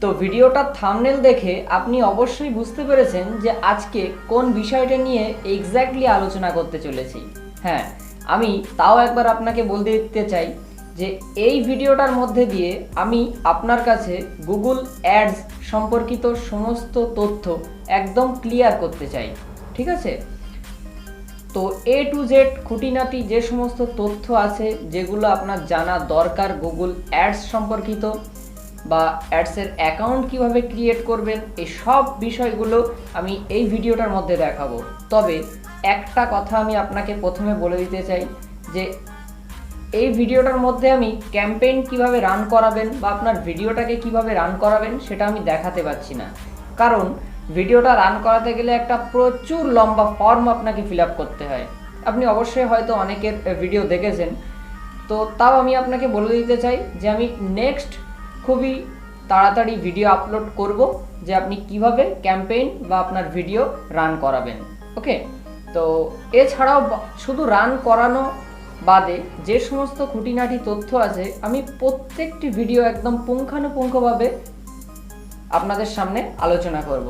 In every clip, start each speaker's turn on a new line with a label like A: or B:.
A: তো ভিডিওটার থাম্বনেল দেখে আপনি অবশ্যই বুঝতে পেরেছেন যে আজকে কোন বিষয়টা নিয়ে এক্স্যাক্টলি আলোচনা করতে চলেছি। হ্যাঁ, আমি তাও একবার আপনাকে বলতে দিতে চাই যে এই ভিডিওটার মধ্যে দিয়ে আমি আপনার কাছে গুগল অ্যাডস সম্পর্কিত সমস্ত তথ্য একদম ক্লিয়ার করতে চাই। ঠিক আছে, তো A to Z খুঁটিনাটি যে সমস্ত তথ্য আছে যেগুলো আপনার জানা দরকার গুগল অ্যাডস সম্পর্কিত বা অ্যাডসের অ্যাকাউন্ট কিভাবে ক্রিয়েট করবেন, এই সব বিষয়গুলো আমি এই ভিডিওটার মধ্যে দেখাবো। তবে একটা কথা আমি আপনাকে প্রথমে বলে দিতে চাই যে এই ভিডিওটার মধ্যে আমি ক্যাম্পেইন কিভাবে রান করাবেন বা আপনার ভিডিওটাকে কিভাবে রান করাবেন সেটা আমি দেখাতে পারছি না, কারণ ভিডিওটা রান করাতে গেলে একটা প্রচুর লম্বা ফর্ম আপনাকে ফিল আপ করতে হয়। আপনি অবশ্যই হয়তো অনেকের ভিডিও দেখেছেন, তো তাও আমি আপনাকে বলে দিতে চাই যে আমি নেক্সট খুবই তাড়াতাড়ি ভিডিও আপলোড করব যে আপনি কিভাবে ক্যাম্পেইন বা আপনার ভিডিও রান করাবেন। ওকে, তো এছাড়াও শুধু রান করানো বাদে যে সমস্ত খুঁটিনাটি তথ্য আছে আমি প্রত্যেকটি ভিডিও একদম পুঙ্খানুপুঙ্খভাবে আপনাদের সামনে আলোচনা করব।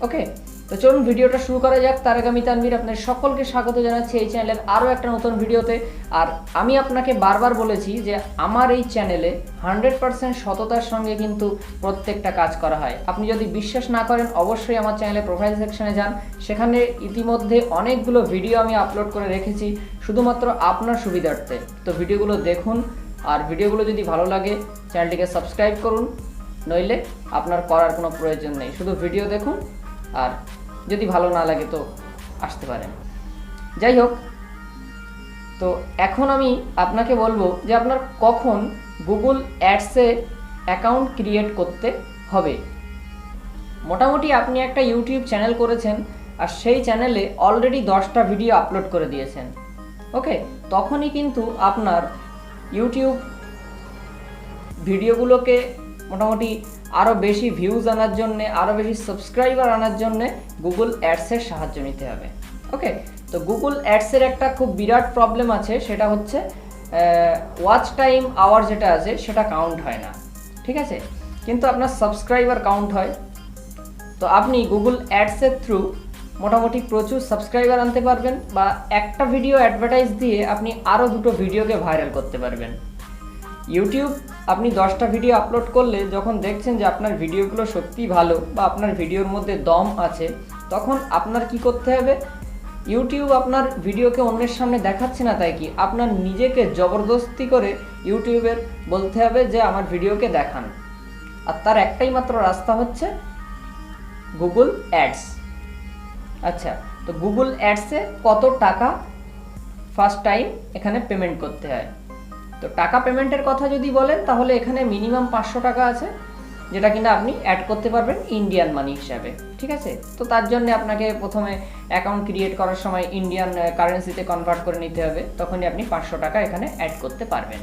A: ওকে, তো চলুন ভিডিওটা শুরু করা যাক। তার আগে আমি তানভীর আপনাদের সকলকে স্বাগত জানাচ্ছি এই চ্যানেলের আরও একটা নতুন ভিডিওতে। আর আমি আপনাকে বারবার বলেছি যে আমার এই চ্যানেলে 100% সততার সঙ্গে কিন্তু প্রত্যেকটা কাজ করা হয়। আপনি যদি বিশ্বাস না করেন অবশ্যই আমার চ্যানেলে প্রোফাইল সেকশনে যান, সেখানে ইতিমধ্যে অনেকগুলো ভিডিও আমি আপলোড করে রেখেছি শুধুমাত্র আপনার সুবিধার্থে। তো ভিডিওগুলো দেখুন, আর ভিডিওগুলো যদি ভালো লাগে চ্যানেলটিকে সাবস্ক্রাইব করুন, নইলে আপনার করার কোনো প্রয়োজন নেই, শুধু ভিডিও দেখুন, আর যদি ভালো না লাগে তো আসতে পারেন। যাই হোক, তো এখন আমি আপনাকে বলবো যে আপনার কখন গুগল অ্যাডসে অ্যাকাউন্ট ক্রিয়েট করতে হবে। মোটামুটি আপনি একটা ইউটিউব চ্যানেল করেছেন আর সেই চ্যানেলে অলরেডি 10টা ভিডিও আপলোড করে দিয়েছেন। ওকে, তখনই কিন্তু আপনার ইউটিউব ভিডিওগুলোকে মোটামুটি আরও বেশি ভিউজ আনার জন্যে, আরও বেশি সাবস্ক্রাইবার আনার জন্যে গুগল অ্যাডসের সাহায্য নিতে হবে। ওকে, তো গুগল অ্যাডসের একটা খুব বিরাট প্রবলেম আছে, সেটা হচ্ছে ওয়াচ টাইম আওয়ার যেটা আছে সেটা কাউন্ট হয় না। ঠিক আছে, কিন্তু আপনার সাবস্ক্রাইবার কাউন্ট হয়। তো আপনি গুগল অ্যাডসের থ্রু মোটামুটি প্রচুর সাবস্ক্রাইবার আনতে পারবেন, বা একটা ভিডিও অ্যাডভার্টাইজ দিয়ে আপনি আরও 2টো ভিডিওকে ভাইরাল করতে পারবেন। ইউটিউব আপনি 10টা ভিডিও আপলোড করলে যখন দেখছেন যে আপনার ভিডিওগুলো সত্যিই ভালো বা আপনার ভিডিওর মধ্যে দম আছে, তখন আপনার কি করতে হবে, ইউটিউব আপনার ভিডিওকে অন্যের সামনে দেখাচ্ছে না তাই কি আপনার নিজেকে জবরদস্তি করে ইউটিউবের বলতে হবে যে আমার ভিডিওকে দেখান। আর তার একটাই মাত্র রাস্তা হচ্ছে গুগল অ্যাডস। আচ্ছা, তো গুগল অ্যাডসে কত টাকা ফার্স্ট টাইম এখানে পেমেন্ট করতে হয়? তো টাকা পেমেন্টের কথা যদি বলেন তাহলে এখানে মিনিমাম 500 টাকা আছে, যেটা কিনা আপনি অ্যাড করতে পারবেন ইন্ডিয়ান মানি হিসাবে। ঠিক আছে, তো তার জন্য আপনাকে প্রথমে অ্যাকাউন্ট ক্রিয়েট করার সময় ইন্ডিয়ান কারেন্সিতে কনভার্ট করে নিতে হবে, তখনই আপনি 500 টাকা এখানে অ্যাড করতে পারবেন।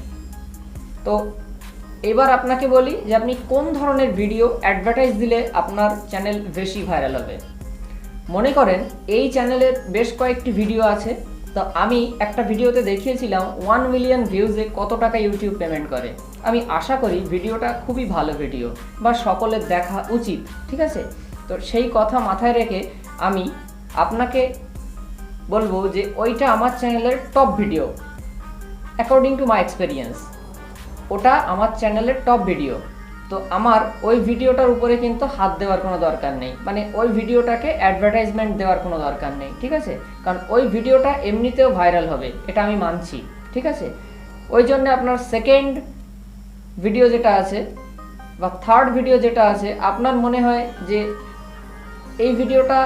A: তো এবার আপনাকে বলি যে আপনি কোন ধরনের ভিডিও অ্যাডভার্টাইজ দিলে আপনার চ্যানেল বেশি ভাইরাল হবে। মনে করেন এই চ্যানেলের বেশ কয়েকটি ভিডিও আছে, তো আমি একটা ভিডিওতে দেখিয়েছিলাম 1 মিলিয়ন ভিউজে কত টাকা ইউটিউব পেমেন্ট করে। আমি আশা করি ভিডিওটা খুবই ভালো ভিডিও বা সকলের দেখা উচিত। ঠিক আছে, তো সেই কথা মাথায় রেখে আমি আপনাকে বলবো যে ওইটা আমার চ্যানেলের top video, according to my experience ওটা আমার চ্যানেলের টপ ভিডিও। তো আমার ওই ভিডিওটার উপরে কিন্তু হাত দেওয়ার কোনো দরকার নেই, মানে ওই ভিডিওটাকে অ্যাডভার্টাইজমেন্ট দেওয়ার কোনো দরকার নেই। ঠিক আছে, কারণ ওই ভিডিওটা এমনিতেও ভাইরাল হবে, এটা আমি মানছি। ঠিক আছে, ওই জন্য আপনার সেকেন্ড ভিডিও যেটা আছে বা থার্ড ভিডিও যেটা আছে, আপনার মনে হয় যে এই ভিডিওটা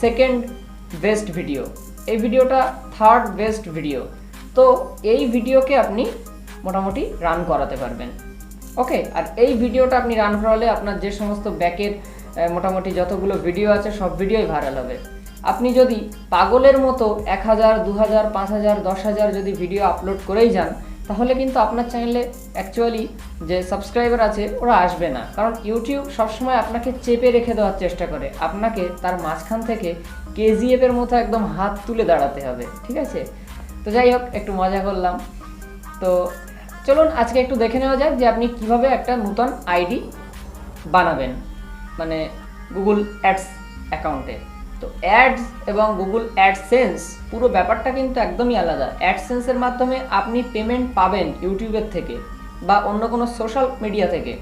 A: সেকেন্ড বেস্ট ভিডিও, এই ভিডিওটা থার্ড বেস্ট ভিডিও, তো এই ভিডিওকে আপনি মোটামুটি রান করাতে পারবেন। ওকে, আর এই ভিডিওটা আপনি রান করালে আপনার যে সমস্ত ব্যাকের মোটামুটি যতগুলো ভিডিও আছে সব ভিডিওই ভাইরাল হবে। আপনি যদি পাগলের মতো 1000, 2000, 5000, 10,000 যদি ভিডিও আপলোড করেই যান, তাহলে কিন্তু আপনার চ্যানেলে অ্যাকচুয়ালি যে সাবস্ক্রাইবার আছে ওরা আসবে না, কারণ ইউটিউব সবসময় আপনাকে চেপে রেখে দেওয়ার চেষ্টা করে, আপনাকে তার মাঝখান থেকে কেজিএফের মতো একদম হাত তুলে দাঁড়াতে হবে। ঠিক আছে, তো যাই হোক, একটু মজা করলাম। তো চলুন আজকে একটু দেখে নেওয়া যাক যে আপনি কিভাবে একটা নতুন আইডি বানাবেন, মানে গুগল অ্যাডস অ্যাকাউন্টে। তো অ্যাডস এবং গুগল অ্যাডসেন্স পুরো ব্যাপারটা কিন্তু একদমই আলাদা। অ্যাডসেন্সের মাধ্যমে আপনি পেমেন্ট পাবেন ইউটিউবের থেকে বা অন্য কোনো সোশ্যাল মিডিয়া থেকে,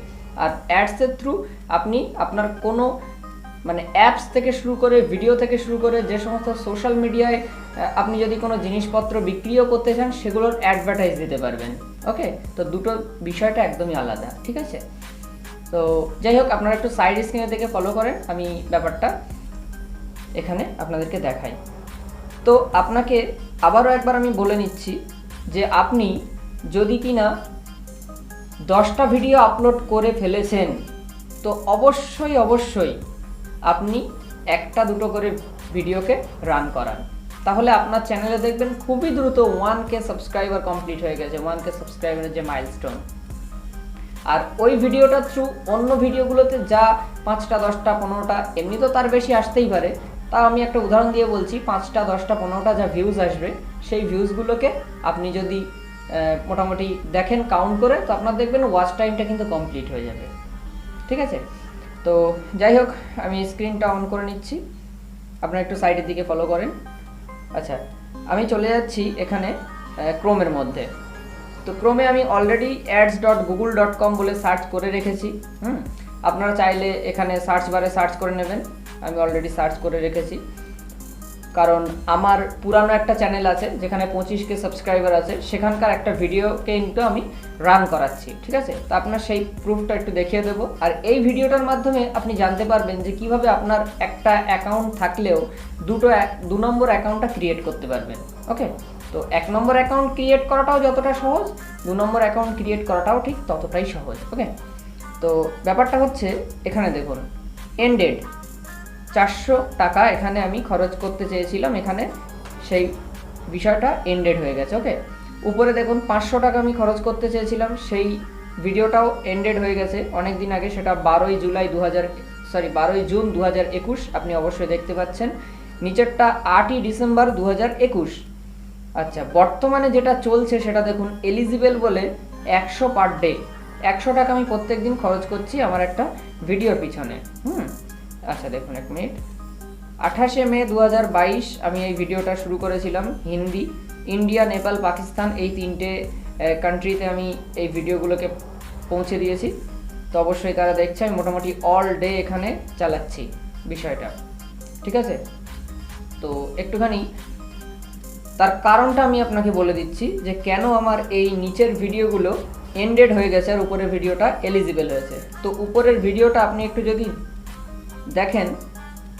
A: আর অ্যাডসের থ্রু আপনি আপনার কোনো মানে অ্যাপস থেকে শুরু করে ভিডিও থেকে শুরু করে যে সমস্ত সোশ্যাল মিডিয়ায় আপনি যদি কোনো জিনিসপত্র বিক্রিও করতে চান সেগুলোর অ্যাডভার্টাইজ দিতে পারবেন। ওকে, তো দুটো বিষয়টা একদমই আলাদা, ঠিক আছে। তো যাই হোক, আপনারা একটু সাইড স্ক্রিনে থেকে ফলো করেন, আমি ব্যাপারটা এখানে আপনাদেরকে দেখাই। তো আপনাকে আবারও একবার আমি বলে নিচ্ছি যে আপনি যদি কিনা 10টা ভিডিও আপলোড করে ফেলেছেন তো অবশ্যই আপনি 1-2 করে ভিডিওকে রান করান, তাহলে আপনার চ্যানেলে দেখবেন খুবই দ্রুত 1K সাবস্ক্রাইবার কমপ্লিট হয়ে গেছে, 1K সাবস্ক্রাইবারের যে মাইলস্টোন। আর ওই ভিডিওটার থ্রু অন্য ভিডিওগুলোতে যা 5টা 10টা 15টা এমনি তো তার বেশি আসতেই পারে, তাও আমি একটা উদাহরণ দিয়ে বলছি, 5টা 10টা 15টা যা ভিউজ আসবে সেই ভিউজগুলোকে আপনি যদি মোটামুটি দেখেন কাউন্ট করে, তো আপনার দেখবেন ওয়াচ টাইমটা কিন্তু কমপ্লিট হয়ে যাবে, ঠিক আছে। তো যাই হোক, আমি স্ক্রিনটা অন করে নিচ্ছি, আপনারা একটু সাইডের দিকে ফলো করেন। আচ্ছা, আমি চলে যাচ্ছি এখানে ক্রোমের মধ্যে। তো ক্রোমে আমি অলরেডি ads.google.com বলে সার্চ করে রেখেছি। আপনারা চাইলে এখানে সার্চ বারে সার্চ করে নেবেন, আমি অলরেডি সার্চ করে রেখেছি, কারণ আমার পুরানো একটা চ্যানেল আছে যেখানে 25K সাবস্ক্রাইবার আছে, সেখানকার একটা ভিডিওকে কিন্তু আমি রান করাচ্ছি, ঠিক আছে। তো আপনার সেই প্রুফটা একটু দেখিয়ে দেবো, আর এই ভিডিওটার মাধ্যমে আপনি জানতে পারবেন যে কিভাবে আপনার একটা অ্যাকাউন্ট থাকলেও 2 নম্বর অ্যাকাউন্টটা ক্রিয়েট করতে পারবেন। ওকে, তো 1 নম্বর অ্যাকাউন্ট ক্রিয়েট করাটাও যতটা সহজ, 2 নম্বর অ্যাকাউন্ট ক্রিয়েট করাটাও ঠিক ততটাই সহজ। ওকে, তো ব্যাপারটা হচ্ছে এখানে দেখুন, এন্ডেড 400 টাকা এখানে আমি খরচ করতে চেয়েছিলাম, এখানে সেই বিষয়টা এন্ডেড হয়ে গেছে। ওকে, উপরে দেখুন 500 টাকা আমি খরচ করতে চেয়েছিলাম, সেই ভিডিওটাও এন্ডেড হয়ে গেছে অনেক দিন আগে, সেটা 12ই জুন 2021 আপনি অবশ্যই দেখতে পাচ্ছেন। নিচেরটা 8ই ডিসেম্বর 2021। আচ্ছা, বর্তমানে যেটা চলছে সেটা দেখুন, এলিজিবল বলে 100 পার ডে, 100 টাকা আমি প্রত্যেক দিন খরচ করছি আমার একটা ভিডিওর পিছনে। আচ্ছা দেখুন, 1 মিনিট, 28শে মে 2022 আমি এই ভিডিওটা শুরু করেছিলাম। হিন্দি, ইন্ডিয়া, নেপাল, পাকিস্তান এই 3টে কান্ট্রিতে আমি এই ভিডিওগুলোকে পৌঁছে দিয়েছি। তো অবশ্যই তারা দেখছে আমি মোটামুটি অল ডে এখানে চালাচ্ছি বিষয়টা, ঠিক আছে। তো একটুখানি তার কারণটা আমি আপনাকে বলে দিচ্ছি যে কেন আমার এই নিচের ভিডিওগুলো এন্ডেড হয়ে গেছে আর উপরের ভিডিওটা এলিজিবল হয়েছে। তো উপরের ভিডিওটা আপনি একটু যদি দেখেন,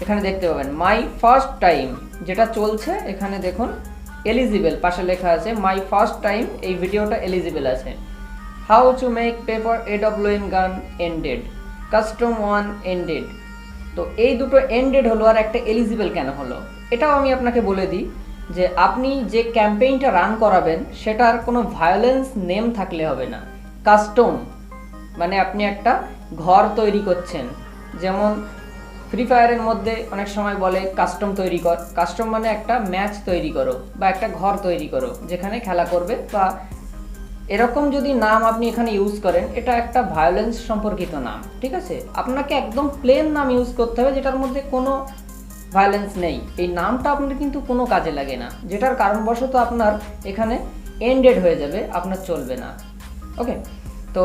A: এখানে দেখতে পাবেন মাই ফার্স্ট টাইম যেটা চলছে, এখানে দেখুন এলিজিবল পাশে লেখা আছে মাই ফার্স্ট টাইম, এই ভিডিওটা এলিজিবল আছে। How to make paper AWM গান এন্ডেড, কাস্টম 1 এন্ডেড। তো এই দুটো এন্ডেড হলো আর একটা এলিজিবল কেন হলো, এটাও আমি আপনাকে বলে দিই যে আপনি যে ক্যাম্পেইনটা রান করাবেন সেটার কোনো ভায়োলেন্স নেম থাকলে হবে না। কাস্টম মানে আপনি একটা ঘর তৈরি করছেন, যেমন ফ্রি ফায়ারের মধ্যে অনেক সময় বলে কাস্টম তৈরি কর, কাস্টম মানে একটা ম্যাচ তৈরি করো বা একটা ঘর তৈরি করো যেখানে খেলা করবে, বা এরকম যদি নাম আপনি এখানে ইউজ করেন এটা একটা ভায়োলেন্স সম্পর্কিত নাম, ঠিক আছে। আপনাকে একদম প্লেন নাম ইউজ করতে হবে যেটার মধ্যে কোনো ভায়োলেন্স নেই, এই নামটা আপনার কিন্তু কোনো কাজে লাগে না, যেটার কারণবশত আপনার এখানে এন্ডেড হয়ে যাবে, আপনার চলবে না। ওকে, তো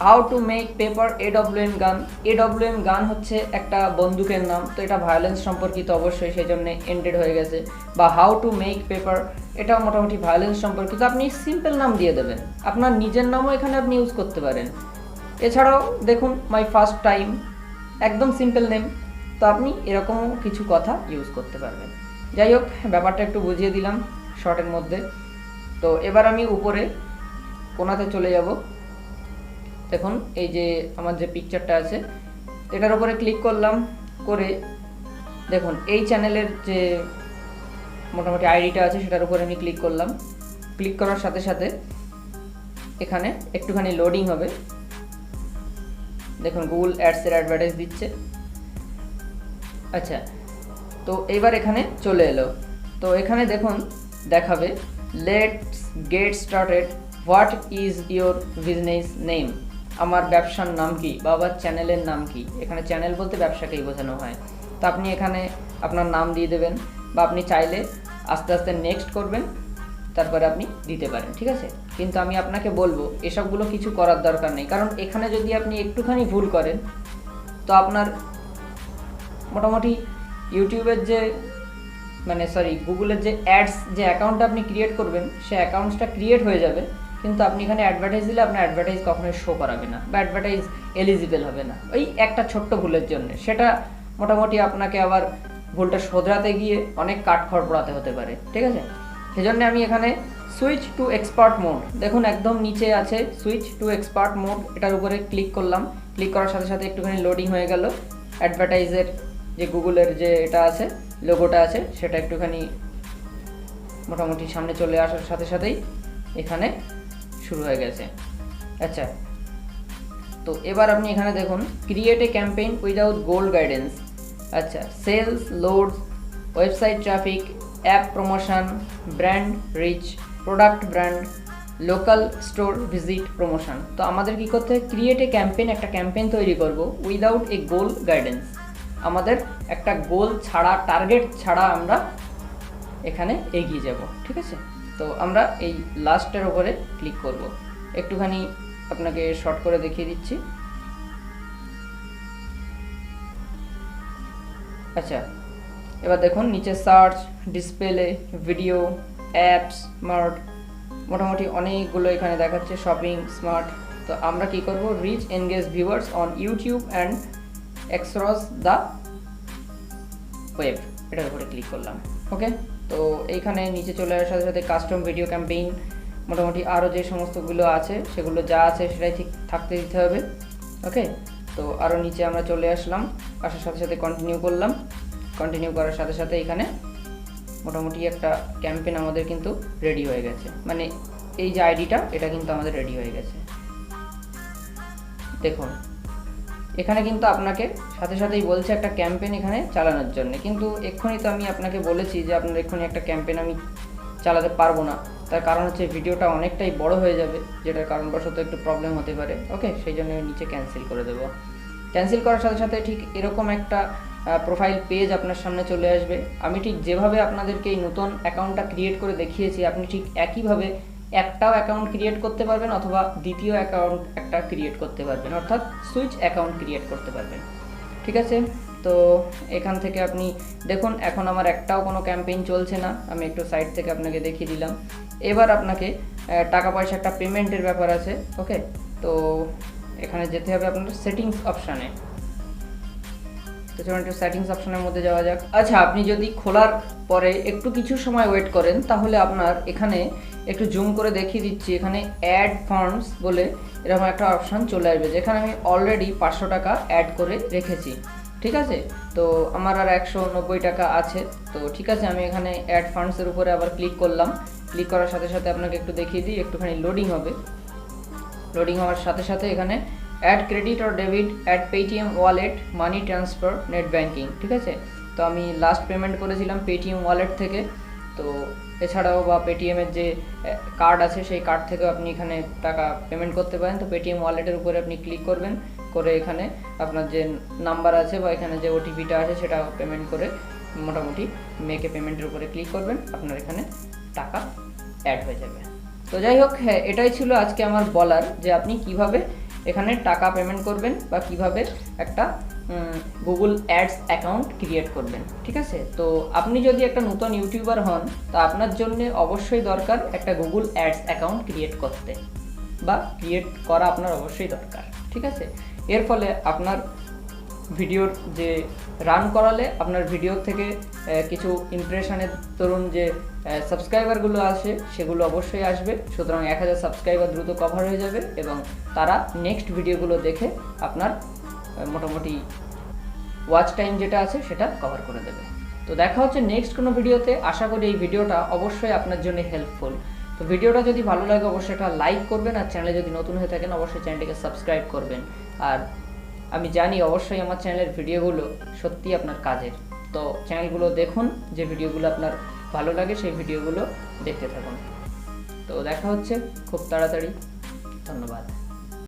A: how to make paper AWM গান, AWM গান হচ্ছে একটা বন্দুকের নাম, তো এটা ভায়োলেন্স সম্পর্কিত অবশ্যই, সেই জন্য এন্ডেড হয়ে গেছে। বা হাউ টু মেক পেপার, এটাও মোটামুটি ভায়োলেন্স সম্পর্কিত, আপনি সিম্পল নাম দিয়ে দেবেন, আপনার নিজের নামও এখানে আপনি ইউজ করতে পারেন। এছাড়াও দেখুন মাই ফার্স্ট টাইম, একদম সিম্পল নেম, তো আপনি এরকমও কিছু কথা ইউজ করতে পারবেন। যাই হোক, ব্যাপারটা একটু বুঝিয়ে দিলাম শর্টের মধ্যে। তো এবার আমি উপরে কোনাতে চলে যাব, দেখুন এই যে আমার যে পিকচারটা আছে এটার উপরে ক্লিক করলাম, করে দেখুন এই চ্যানেলের যে মোটামুটি আইডিটা আছে সেটার উপরে আমি ক্লিক করলাম। ক্লিক করার সাথে সাথে এখানে একটুখানি লোডিং হবে, দেখুন গুগল অ্যাডসের অ্যাডভার্টাইজ দিচ্ছে। আচ্ছা, তো এবার এখানে চলে এলো, তো এখানে দেখুন দেখাবে let's get started, what is your business name. আমার ব্যবসার নাম কি বা আমার চ্যানেলের নাম কি, এখানে চ্যানেল বলতে ব্যবসাকেই বোঝানো হয়। তো আপনি এখানে আপনার নাম দিয়ে দেবেন, বা আপনি চাইলে আস্তে আস্তে নেক্সট করবেন, তারপরে আপনি দিতে পারেন, ঠিক আছে। কিন্তু আমি আপনাকে বলবো এসবগুলো কিছু করার দরকার নেই, কারণ এখানে যদি আপনি একটুখানি ভুল করেন তো আপনার মোটামুটি ইউটিউবের যে গুগলের যে অ্যাডস যে অ্যাকাউন্টটা আপনি ক্রিয়েট করবেন, সে অ্যাকাউন্টসটা ক্রিয়েট হয়ে যাবে, কিন্তু আপনি এখানে অ্যাডভার্টাইজ দিলে আপনার অ্যাডভার্টাইজ কখনোই শো করাবে না বা অ্যাডভার্টাইজ এলিজিবল হবে না, ওই একটা ছোট্ট ভুলের জন্য। সেটা মোটামুটি আপনাকে আবার ভুলটা শোধরাতে গিয়ে অনেক কাঠখড় পোড়াতে হতে পারে, ঠিক আছে। সেজন্য আমি এখানে সুইচ টু এক্সপার্ট মোড, দেখুন একদম নিচে আছে সুইচ টু এক্সপার্ট মোড, এটার উপরে ক্লিক করলাম। ক্লিক করার সাথে সাথে একটুখানি লোডিং হয়ে গেল, অ্যাডভার্টাইজের যে গুগলের যে এটা আছে লোগোটা আছে সেটা একটুখানি মোটামুটি সামনে চলে আসার সাথে সাথেই এখানে শুরু হয়ে গেছে। আচ্ছা, তো এবার আপনি এখানে দেখুন create a campaign without goal guidance. আচ্ছা, sales, leads, website traffic, app promotion, brand reach, product brand, local store visit, promotion. তো আমাদের কি করতে হয়, ক্রিয়েট এ ক্যাম্পেইন, একটা ক্যাম্পেইন তৈরি করব উইদাউট এ গোল গাইডেন্স। আমাদের একটা গোল ছাড়া, টার্গেট ছাড়া আমরা এখানে এগিয়ে যাব, ঠিক আছে। তো আমরা এই লাস্টের উপরে ক্লিক করব, একটুখানি আপনাকে শর্ট করে দেখিয়ে দিচ্ছি। আচ্ছা, এবার দেখুন নিচে search, display, video, apps, smart, মোটামুটি অনেকগুলো এখানে দেখাচ্ছে, শপিং, স্মার্ট। তো আমরা কি করব, reach engage viewers on YouTube and across the web, এটার উপরে ক্লিক করলাম। ওকে, তো এইখানে নিচে চলে আসার সাথে সাথে কাস্টম ভিডিও ক্যাম্পেইন, মোটামুটি আরও যে সমস্তগুলো আছে সেগুলো যা আছে সেটাই ঠিক থাকতে দিতে হবে। ওকে, তো আরও নিচে আমরা চলে আসলাম, আসার সাথে সাথে কন্টিনিউ করলাম। কন্টিনিউ করার সাথে সাথে এখানে মোটামুটি একটা ক্যাম্পেইন আমাদের কিন্তু রেডি হয়ে গেছে, মানে এই যে আইডিটা এটা কিন্তু আমাদের রেডি হয়ে গেছে। দেখুন এখানে কিন্তু আপনাকে সাথে সাথেই বলছে একটা ক্যাম্পেইন এখানে চালানোর জন্য, কিন্তু এক্ষুনি তো আমি আপনাকে বলেছি যে আপনার এক্ষুনি একটা ক্যাম্পেইন আমি চালাতে পারবো না, তার কারণ হচ্ছে ভিডিওটা অনেকটাই বড় হয়ে যাবে, যেটার কারণবশত একটু প্রবলেম হতে পারে। ওকে, সেই জন্য নিচে ক্যান্সেল করে দেবো। ক্যান্সেল করার সাথে সাথে ঠিক এরকম একটা প্রোফাইল পেজ আপনার সামনে চলে আসবে। আমি ঠিক যেভাবে আপনাদেরকে এই নতুন অ্যাকাউন্টটা ক্রিয়েট করে দেখিয়েছি, আপনি ঠিক একইভাবে একটাও অ্যাকাউন্ট ক্রিয়েট করতে পারবেন, অথবা দ্বিতীয় অ্যাকাউন্ট একটা ক্রিয়েট করতে পারবেন, অর্থাৎ সুইচ অ্যাকাউন্ট ক্রিয়েট করতে পারবেন, ঠিক আছে। তো এখান থেকে আপনি দেখুন এখন আমার একটাও কোনো ক্যাম্পেইন চলছে না, আমি একটু সাইড থেকে আপনাকে দেখিয়ে দিলাম। এবার আপনাকে টাকা পয়সা একটা পেমেন্টের ব্যাপার আছে। ওকে, তো এখানে যেতে হবে আপনার সেটিংস অপশানে। তো চলুন একটু সেটিংস অপশনের মধ্যে যাওয়া যাক। আচ্ছা, আপনি যদি খোলার পরে একটু কিছু সময় ওয়েট করেন তাহলে আপনার এখানে একটু জুম করে দেখিয়ে দিচ্ছি, এখানে অ্যাড ফান্ডস বলে এরকম একটা অপশান চলে আসবে, যেখানে আমি অলরেডি 500 টাকা অ্যাড করে রেখেছি, ঠিক আছে। তো আমার আর 190 টাকা আছে। তো ঠিক আছে, আমি এখানে অ্যাড ফান্ডসের উপরে আবার ক্লিক করলাম। ক্লিক করার সাথে সাথে আপনাকে একটু দেখিয়ে দিই, একটুখানি লোডিং হবে। লোডিং হওয়ার সাথে সাথে এখানে add credit or debit, add Paytm wallet, money transfer, net banking, ঠিক আছে। তো আমি লাস্ট পেমেন্ট করেছিলাম পেটিএম ওয়ালেট থেকে। তো এছাড়াও বা পেটিএমের যে কার্ড আছে সেই কার্ড থেকেও আপনি এখানে টাকা পেমেন্ট করতে পারেন। তো পেটিএম ওয়ালেটের উপরে আপনি ক্লিক করবেন, করে এখানে আপনার যে নাম্বার আছে বা এখানে যে ওটিপিটা আছে সেটা পেমেন্ট করে মোটামুটি মেকে পেমেন্টের উপরে ক্লিক করবেন, আপনার এখানে টাকা অ্যাড হয়ে যাবে। তো যাই হোক, হ্যাঁ এটাই ছিল আজকে আমার বলার, যে আপনি কিভাবে এখানে টাকা পেমেন্ট করবেন বা কিভাবে একটা গুগল অ্যাডস অ্যাকাউন্ট ক্রিয়েট করবেন, ঠিক আছে। তো আপনি যদি একটা নতুন ইউটিউবার হন তা আপনার জন্য অবশ্যই দরকার একটা গুগল অ্যাডস অ্যাকাউন্ট ক্রিয়েট করতে, বা ক্রিয়েট করা আপনার অবশ্যই দরকার, ঠিক আছে। এর ফলে আপনার ভিডিওর যে রান করালে আপনার ভিডিও থেকে কিছু ইমপ্রেশনের তরুণ যে সাবস্ক্রাইবারগুলো আছে সেগুলো অবশ্যই আসবে। সুতরাং 1000 সাবস্ক্রাইবার দ্রুত কভার হয়ে যাবে এবং তারা নেক্সট ভিডিওগুলো দেখে আপনার মোটামুটি ওয়াচ টাইম যেটা আছে সেটা কভার করে দেবে। তো দেখা হচ্ছে নেক্সট কোনো ভিডিওতে। আশা করি এই ভিডিওটা অবশ্যই আপনার জন্য হেল্পফুল। তো ভিডিওটা যদি ভালো লাগে অবশ্যই এটা লাইক করবেন, আর চ্যানেলে যদি নতুন হয়ে থাকেন অবশ্যই চ্যানেলটিকে সাবস্ক্রাইব করবেন। আর আমি জানি অবশ্যই আমার চ্যানেলের ভিডিওগুলো সত্যি আপনার কাজের। তো চ্যানেলগুলো দেখুন, যে ভিডিওগুলো আপনার ভালো লাগে সেই ভিডিওগুলো দেখতে থাকুন। তো দেখা হচ্ছে খুব তাড়াতাড়ি। ধন্যবাদ।